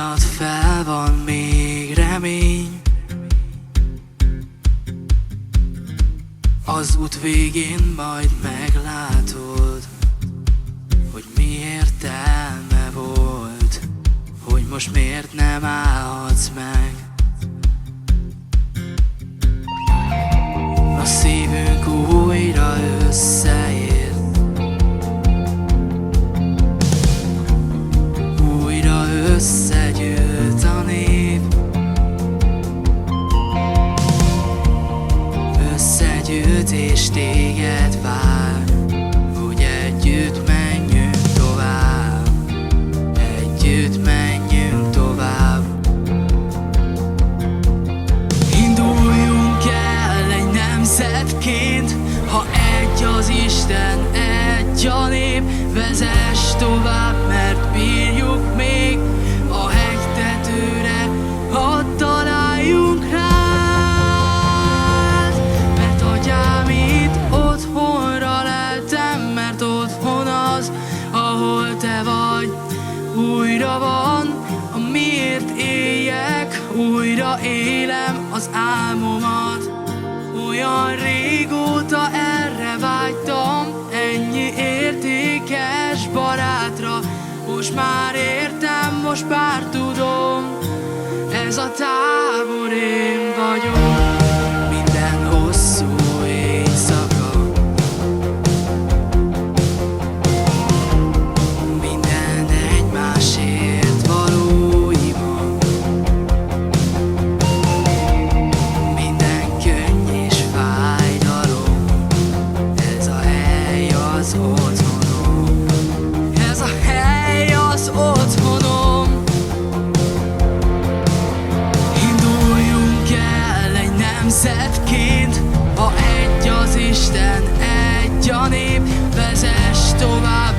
Miatt fel van még remény. Az út végén majd meglátod, hogy mi értelme volt, hogy most miért nem állhatsz meg. A szívünk újra összeér, újra összegyűlt a nép. Összegyűlt és téged vár, hogy együtt menjünk tovább, együtt menjünk tovább. Induljunk el egy nemzetként, ha egy az Isten, egy a nép. Vezess tovább, mert bírjuk még, a hegytetőre hadd találjunk rád. Mert atyám, itt otthonra leltem, mert otthon az, ahol te vagy. Újra van, amiért éljek, újra élem az álmomat. Olyan régóta erre vágytam, ennyi értékes barátra. Most már értem, most már tudom, ez a tábor én vagyok. Minden hosszú éjszaka, minden egymásért való ima, minden könny és fájdalom, ez a hely az otthonom, ez a hely az otthonom. Induljunk el egy nemzetként, ha egy az Isten, egy a nép. Vezess tovább,